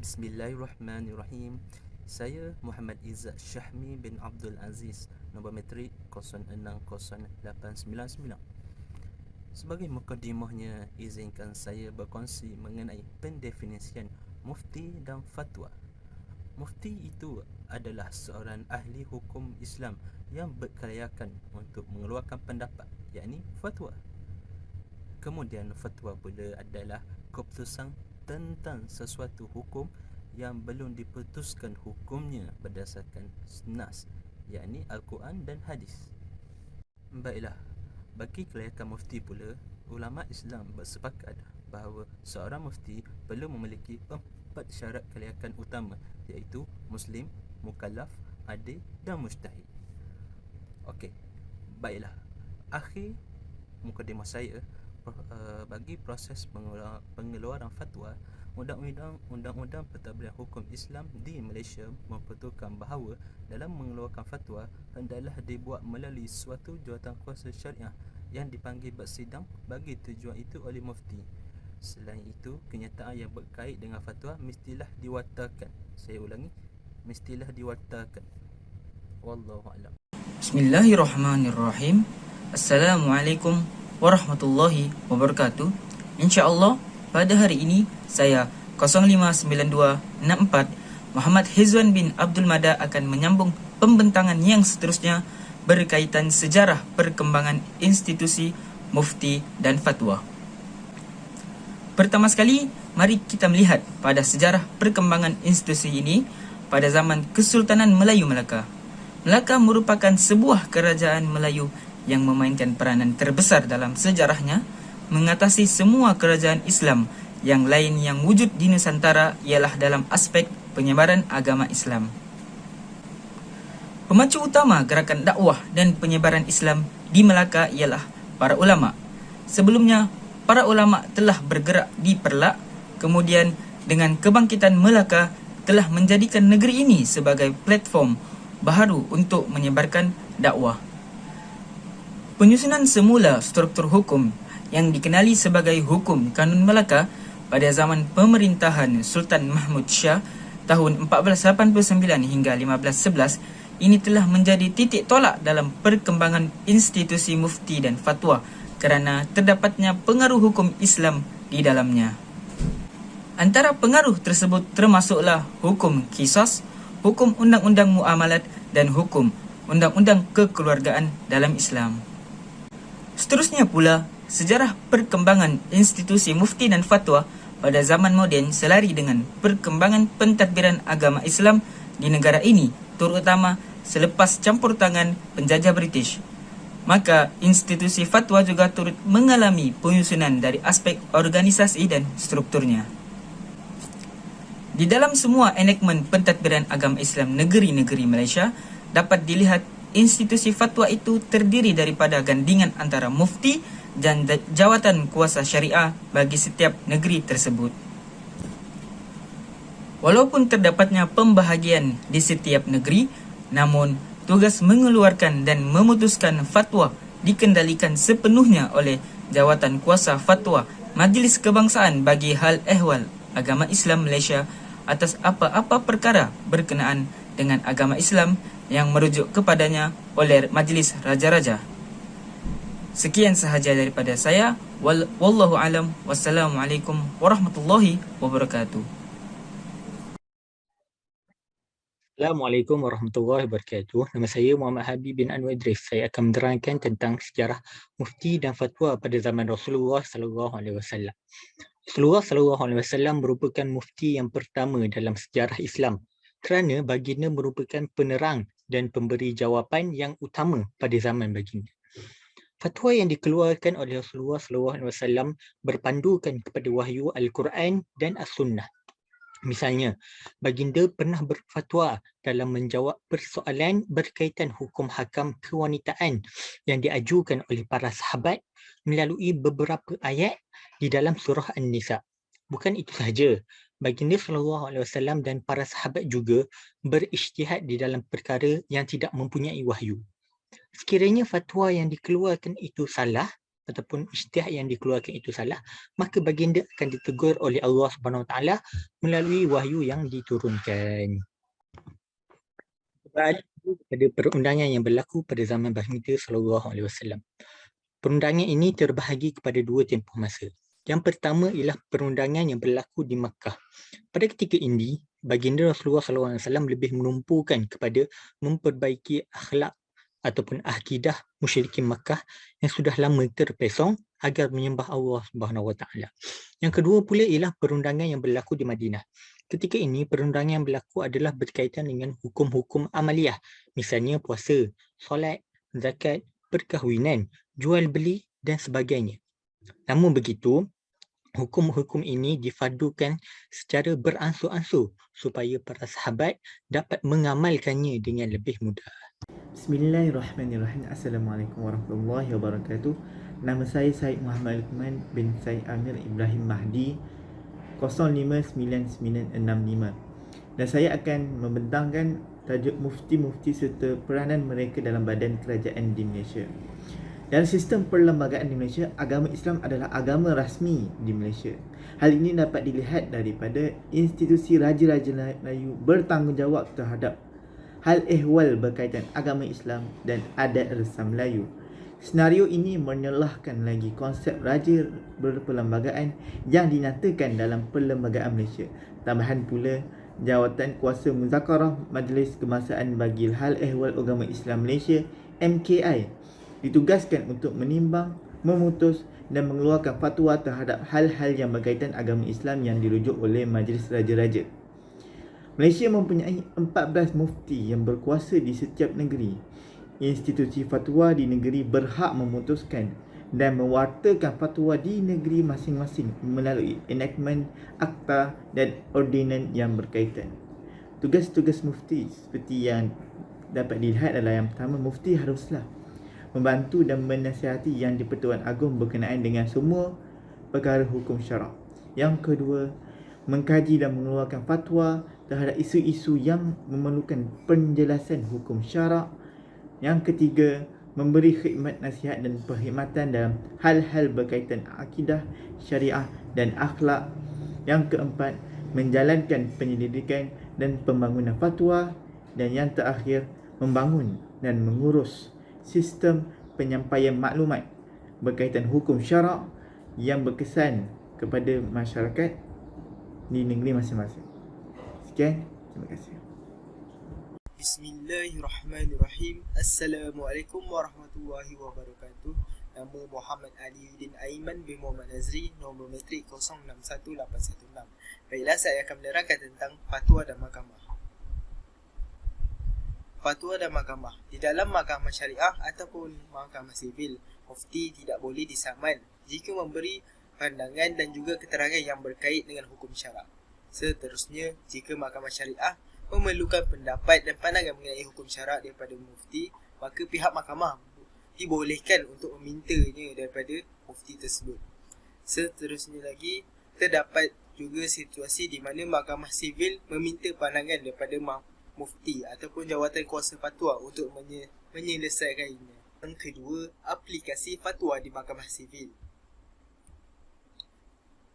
Bismillahirrahmanirrahim. Saya Muhammad Izzat Syahmi bin Abdul Aziz, nombor metrik 060899. Sebagai mukadimahnya, izinkan saya berkongsi mengenai pendefinisian mufti dan fatwa. Mufti itu adalah seorang ahli hukum Islam yang berkelayakan untuk mengeluarkan pendapat, yakni fatwa. Kemudian fatwa pula adalah keputusan tentang sesuatu hukum yang belum diputuskan hukumnya berdasarkan nas, yakni Al-Quran dan hadis. Baiklah, bagi kelayakan mufti pula, ulama Islam bersepakat bahawa seorang mufti perlu memiliki 4 syarat kelayakan utama, iaitu Muslim, Mukallaf, Adil dan Mujtahid. Okey, baiklah. Akhir mukadimah saya, bagi proses pengeluaran fatwa, Undang-Undang Pentadbiran Hukum Islam di Malaysia mempertukarkan bahawa dalam mengeluarkan fatwa hendaklah dibuat melalui suatu jawatankuasa syariah yang dipanggil bersidang bagi tujuan itu oleh mufti. Selain itu, kenyataan yang berkait dengan fatwa mestilah diwatakan. Saya ulangi, mestilah diwatakan. Wallahu a'lam. Bismillahirrahmanirrahim. Assalamualaikum warahmatullahi wabarakatuh. InsyaAllah pada hari ini saya 059264 Muhammad Hizwan bin Abdul Mada akan menyambung pembentangan yang seterusnya berkaitan sejarah perkembangan institusi mufti dan fatwa. Pertama sekali, mari kita melihat pada sejarah perkembangan institusi ini pada zaman Kesultanan Melayu Melaka. Melaka merupakan sebuah kerajaan Melayu yang memainkan peranan terbesar dalam sejarahnya, mengatasi semua kerajaan Islam yang lain yang wujud di Nusantara ialah dalam aspek penyebaran agama Islam. Pemacu utama gerakan dakwah dan penyebaran Islam di Melaka ialah para ulama. Sebelumnya, para ulama telah bergerak di Perlak, kemudian dengan kebangkitan Melaka telah menjadikan negeri ini sebagai platform baharu untuk menyebarkan dakwah. Penyusunan semula struktur hukum yang dikenali sebagai Hukum Kanun Melaka pada zaman pemerintahan Sultan Mahmud Shah tahun 1489 hingga 1511 ini telah menjadi titik tolak dalam perkembangan institusi mufti dan fatwa kerana terdapatnya pengaruh hukum Islam di dalamnya. Antara pengaruh tersebut termasuklah hukum qisas, hukum undang-undang muamalat dan hukum undang-undang kekeluargaan dalam Islam. Seterusnya pula, sejarah perkembangan institusi mufti dan fatwa pada zaman moden selari dengan perkembangan pentadbiran agama Islam di negara ini, terutama selepas campur tangan penjajah British. Maka institusi fatwa juga turut mengalami penyusunan dari aspek organisasi dan strukturnya. Di dalam semua enakmen pentadbiran agama Islam negeri-negeri Malaysia, dapat dilihat institusi fatwa itu terdiri daripada gandingan antara mufti dan jawatan kuasa syariah bagi setiap negeri tersebut. Walaupun terdapatnya pembahagian di setiap negeri, namun tugas mengeluarkan dan memutuskan fatwa dikendalikan sepenuhnya oleh jawatan kuasa fatwa Majlis Kebangsaan bagi hal ehwal agama Islam Malaysia atas apa-apa perkara berkenaan dengan agama Islam yang merujuk kepadanya oleh Majlis Raja-Raja. Sekian sahaja daripada saya. Wallahu alam. Wassalamualaikum warahmatullahi wabarakatuh. Assalamualaikum warahmatullahi wabarakatuh. Nama saya Muhammad Habib bin Anwar Idris. Saya akan menerangkan tentang sejarah mufti dan fatwa pada zaman Rasulullah sallallahu alaihi wasallam. Rasulullah sallallahu alaihi wasallam merupakan mufti yang pertama dalam sejarah Islam kerana baginda merupakan penerang dan pemberi jawapan yang utama pada zaman baginda. Fatwa yang dikeluarkan oleh Rasulullah sallallahu alaihi wasallam berpandukan kepada wahyu Al-Quran dan As-Sunnah. Misalnya, baginda pernah berfatwa dalam menjawab persoalan berkaitan hukum hakam kewanitaan yang diajukan oleh para sahabat melalui beberapa ayat di dalam surah An-Nisa. Bukan itu sahaja, baginda SAW dan para sahabat juga berijtihad di dalam perkara yang tidak mempunyai wahyu. Sekiranya fatwa yang dikeluarkan itu salah, ataupun ijtihad yang dikeluarkan itu salah, maka baginda akan ditegur oleh Allah Subhanahu Wa Taala melalui wahyu yang diturunkan. Pada perundangan yang berlaku pada zaman baginda sallallahu alaihi wasallam. Perundangan ini terbahagi kepada dua tempoh masa. Yang pertama ialah perundangan yang berlaku di Makkah. Pada ketika ini, baginda Rasulullah SAW lebih menumpukan kepada memperbaiki akhlak ataupun akidah musyrikin Makkah yang sudah lama terpesong agar menyembah Allah Subhanahu Wa Taala. Yang kedua pula ialah perundangan yang berlaku di Madinah. Ketika ini, perundangan yang berlaku adalah berkaitan dengan hukum-hukum amaliyah, misalnya puasa, solat, zakat, perkahwinan, jual beli dan sebagainya. Namun begitu, hukum-hukum ini difadukan secara beransur-ansur supaya para sahabat dapat mengamalkannya dengan lebih mudah. Bismillahirrahmanirrahim. Assalamualaikum warahmatullahi wabarakatuh. Nama saya Syed Muhammad Luqman bin Syed Amir Ibrahim Mahdi 059965. Dan saya akan membentangkan tajuk mufti-mufti serta peranan mereka dalam badan kerajaan di Malaysia. Dalam sistem perlembagaan di Malaysia, agama Islam adalah agama rasmi di Malaysia. Hal ini dapat dilihat daripada institusi Raja-Raja Melayu bertanggungjawab terhadap hal ehwal berkaitan agama Islam dan adat resam Melayu. Senario ini menyelahkan lagi konsep raja berperlembagaan yang dinyatakan dalam Perlembagaan Malaysia. Tambahan pula, Jawatan Kuasa Muzakarah Majlis Kebangsaan bagi Hal Ehwal Agama Islam Malaysia MKI ditugaskan untuk menimbang, memutus dan mengeluarkan fatwa terhadap hal-hal yang berkaitan agama Islam yang dirujuk oleh Majlis Raja-Raja. Malaysia mempunyai 14 mufti yang berkuasa di setiap negeri. Institusi fatwa di negeri berhak memutuskan dan mewartakan fatwa di negeri masing-masing melalui enactment, akta dan ordinan yang berkaitan. Tugas-tugas mufti seperti yang dapat dilihat adalah yang pertama, mufti haruslah membantu dan menasihati Yang di-Pertuan Agong berkenaan dengan semua perkara hukum syarak. Yang kedua, mengkaji dan mengeluarkan fatwa terhadap isu-isu yang memerlukan penjelasan hukum syarak. Yang ketiga, memberi khidmat nasihat dan perkhidmatan dalam hal-hal berkaitan akidah, syariah dan akhlak. Yang keempat, menjalankan penyelidikan dan pembangunan fatwa. Dan yang terakhir, membangun dan mengurus sistem penyampaian maklumat berkaitan hukum syarak yang berkesan kepada masyarakat di negeri masing-masing. Sekian, terima kasih. Bismillahirrahmanirrahim. Assalamualaikum warahmatullahi wabarakatuh. Nama Muhammad Ali Din Aiman bin Muhammad Nazri, nombor metrik 061816. Baiklah, saya akan menerangkan tentang fatwa dan mahkamah. Fatwa dan mahkamah. Di dalam mahkamah syariah ataupun mahkamah sivil, mufti tidak boleh disaman jika memberi pandangan dan juga keterangan yang berkait dengan hukum syarak. Seterusnya, jika mahkamah syariah memerlukan pendapat dan pandangan mengenai hukum syarak daripada mufti, maka pihak mahkamah dibolehkan untuk memintanya daripada mufti tersebut. Seterusnya lagi, terdapat juga situasi di mana mahkamah sivil meminta pandangan daripada mufti ataupun jawatan kuasa fatwa untuk menyelesaikannya. Yang kedua, aplikasi fatwa di mahkamah sivil.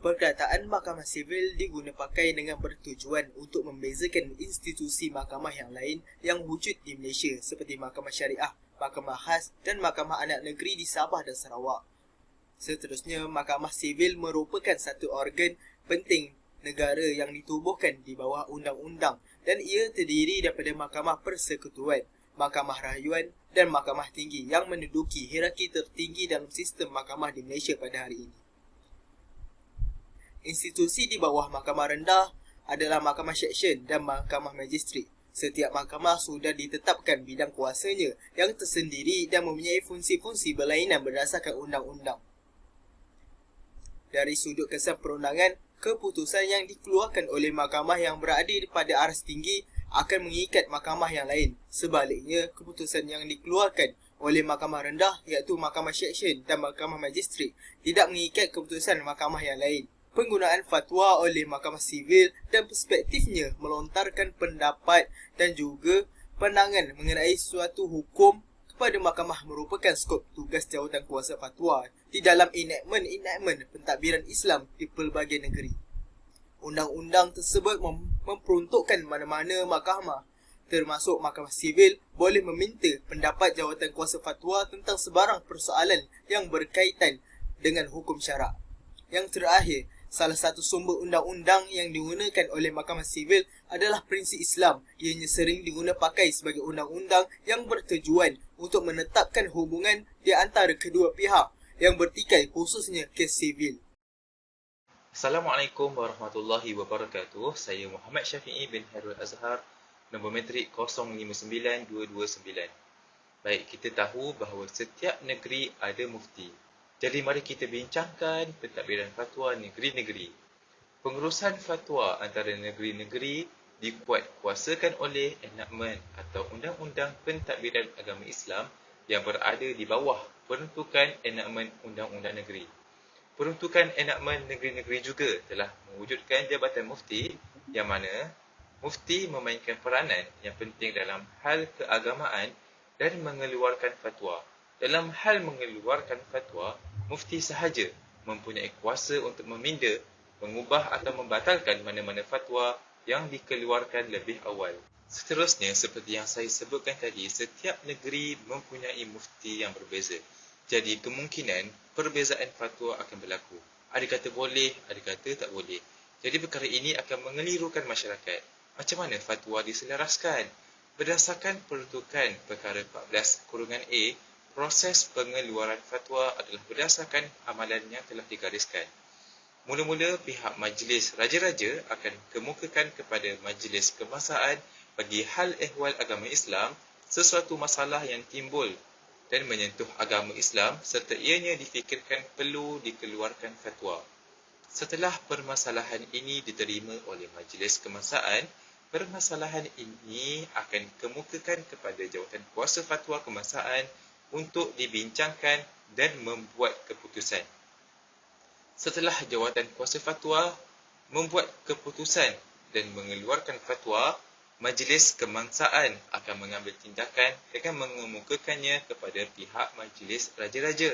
Perkataan mahkamah sivil diguna pakai dengan bertujuan untuk membezakan institusi mahkamah yang lain yang wujud di Malaysia seperti mahkamah syariah, mahkamah khas dan mahkamah anak negeri di Sabah dan Sarawak. Seterusnya, mahkamah sivil merupakan satu organ penting negara yang ditubuhkan di bawah undang-undang dan ia terdiri daripada mahkamah persekutuan, mahkamah rayuan dan mahkamah tinggi yang menduduki hierarki tertinggi dalam sistem mahkamah di Malaysia pada hari ini. Institusi di bawah mahkamah rendah adalah mahkamah seksyen dan mahkamah magistrat. Setiap mahkamah sudah ditetapkan bidang kuasanya yang tersendiri dan mempunyai fungsi-fungsi berlainan berdasarkan undang-undang. Dari sudut kesan perundangan, keputusan yang dikeluarkan oleh mahkamah yang berada pada aras tinggi akan mengikat mahkamah yang lain. Sebaliknya, keputusan yang dikeluarkan oleh mahkamah rendah iaitu mahkamah seksyen dan mahkamah magistrat tidak mengikat keputusan mahkamah yang lain. Penggunaan fatwa oleh mahkamah sivil dan perspektifnya melontarkan pendapat dan juga pandangan mengenai suatu hukum kepada mahkamah merupakan skop tugas jawatan kuasa fatwa di dalam enactment pentadbiran Islam di pelbagai negeri. Undang-undang tersebut memperuntukkan mana-mana mahkamah, termasuk mahkamah sivil, boleh meminta pendapat jawatan kuasa fatwa tentang sebarang persoalan yang berkaitan dengan hukum syarak. Yang terakhir, salah satu sumber undang-undang yang digunakan oleh mahkamah sivil adalah prinsip Islam. Ianya sering digunakan pakai sebagai undang-undang yang bertujuan untuk menetapkan hubungan di antara kedua pihak yang bertikai, khususnya kes sivil. Assalamualaikum warahmatullahi wabarakatuh. Saya Muhammad Syafi'i bin Hairul Azhar, nombor metrik 059229. Baik, kita tahu bahawa setiap negeri ada mufti. Jadi mari kita bincangkan pentadbiran fatwa negeri-negeri. Pengurusan fatwa antara negeri-negeri dikuatkuasakan oleh enactment atau undang-undang pentadbiran agama Islam yang berada di bawah peruntukan enactment undang-undang negeri. Peruntukan enactment negeri-negeri juga telah mewujudkan Jabatan Mufti yang mana Mufti memainkan peranan yang penting dalam hal keagamaan dan mengeluarkan fatwa. Dalam hal mengeluarkan fatwa, Mufti sahaja mempunyai kuasa untuk meminda, mengubah atau membatalkan mana-mana fatwa yang dikeluarkan lebih awal. Seterusnya, seperti yang saya sebutkan tadi, setiap negeri mempunyai mufti yang berbeza. Jadi kemungkinan perbezaan fatwa akan berlaku. Ada kata boleh, ada kata tak boleh. Jadi perkara ini akan mengelirukan masyarakat. Macam mana fatwa diselaraskan? Berdasarkan peruntukan perkara 14(a), proses pengeluaran fatwa adalah berdasarkan amalan yang telah digariskan. Mula-mula pihak Majlis Raja-Raja akan kemukakan kepada Majlis Kebangsaan bagi hal ehwal agama Islam sesuatu masalah yang timbul dan menyentuh agama Islam serta ianya difikirkan perlu dikeluarkan fatwa. Setelah permasalahan ini diterima oleh Majlis Kebangsaan, permasalahan ini akan kemukakan kepada Jawatan Kuasa Fatwa Kebangsaan untuk dibincangkan dan membuat keputusan. Setelah Jawatan Kuasa Fatwa membuat keputusan dan mengeluarkan fatwa, Majlis Kebangsaan akan mengambil tindakan dengan mengemukakannya kepada pihak Majlis Raja-Raja.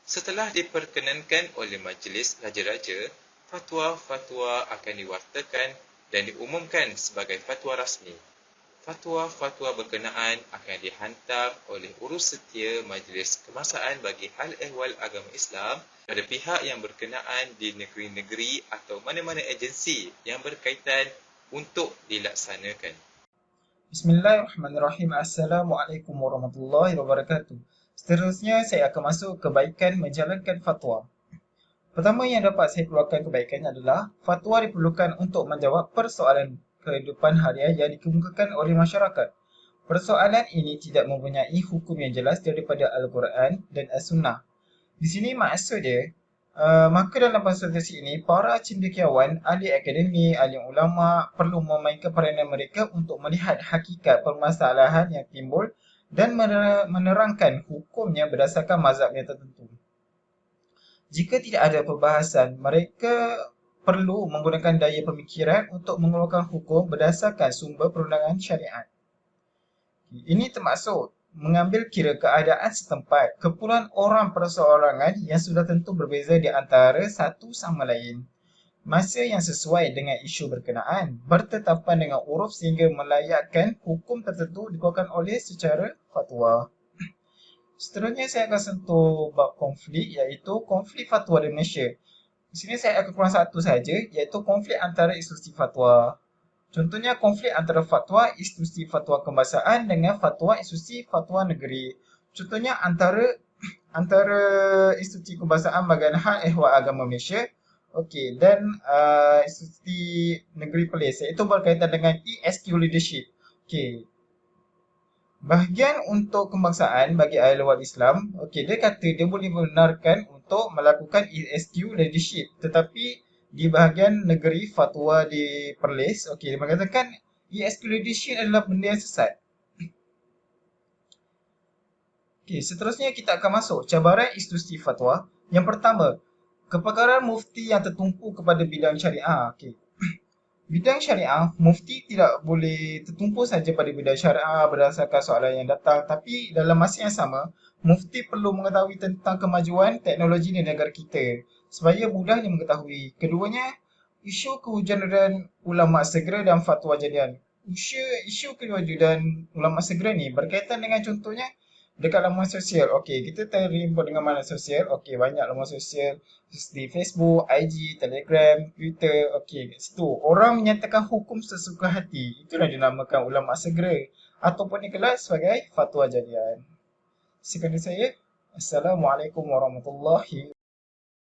Setelah diperkenankan oleh Majlis Raja-Raja, fatwa-fatwa akan diwartakan dan diumumkan sebagai fatwa rasmi. Fatwa-fatwa berkenaan akan dihantar oleh urus setia Majlis Kebangsaan bagi hal ehwal agama Islam pada pihak yang berkenaan di negeri-negeri atau mana-mana agensi yang berkaitan untuk dilaksanakan. Bismillahirrahmanirrahim. Assalamualaikum warahmatullahi wabarakatuh. Seterusnya saya akan masuk kebaikan menjalankan fatwa. Pertama yang dapat saya keluarkan kebaikannya adalah fatwa diperlukan untuk menjawab persoalan kehidupan harian yang dikemukakan oleh masyarakat. Persoalan ini tidak mempunyai hukum yang jelas daripada Al-Quran dan As-Sunnah. Di sini maksud dia, maka dalam konsultasi ini, para cendekiawan, ahli akademi, ahli ulama perlu memainkan peranan mereka untuk melihat hakikat permasalahan yang timbul dan menerangkan hukumnya berdasarkan mazhabnya tertentu. Jika tidak ada perbahasan, mereka perlu menggunakan daya pemikiran untuk mengeluarkan hukum berdasarkan sumber perundangan syariat. Ini termasuk mengambil kira keadaan setempat, kumpulan orang perseorangan yang sudah tentu berbeza di antara satu sama lain. Masa yang sesuai dengan isu berkenaan, bertetapan dengan uruf sehingga melayakkan hukum tertentu dikeluarkan oleh secara fatwa. Seterusnya saya akan sentuh bab konflik, iaitu konflik fatwa di Malaysia. Di sini saya akan kurang satu sahaja, iaitu konflik antara institusi fatwa. Contohnya konflik antara fatwa institusi fatwa kebangsaan dengan fatwa institusi fatwa negeri. Contohnya antara institusi kebangsaan bahagian hal ehwal agama Malaysia, okey, dan institusi negeri Perlis, iaitu berkaitan dengan ESQ leadership. Okey. Bahagian untuk kebangsaan bagi ahli ehwal Islam, okey, dia kata dia boleh membenarkan untuk melakukan ESQ leadership, tetapi di bahagian negeri fatwa di Perlis, okey, dia mengatakan ESQ leadership adalah benda yang sesat. Okey, seterusnya kita akan masuk cabaran institusi fatwa. Yang pertama, kepakaran mufti yang tertumpu kepada bidang syariah. Okey. Bidang syariah, mufti tidak boleh tertumpu saja pada bidang syariah berdasarkan soalan yang datang, tapi dalam masa yang sama, mufti perlu mengetahui tentang kemajuan teknologi di negara kita supaya mudahnya mengetahui. Keduanya, isu kewujudan ulama segera dan fatwa jadian. Isu kewujudan ulama segera ni berkaitan dengan contohnya dekat laman sosial. Okey, kita terlibat dengan mana sosial? Okey, banyak laman sosial di Facebook, IG, Telegram, Twitter. Okey, kat situ orang menyatakan hukum sesuka hati. Itulah dinamakan ulama segera ataupun digelar sebagai fatwa jadian. Sekian dari saya. Assalamualaikum warahmatullahi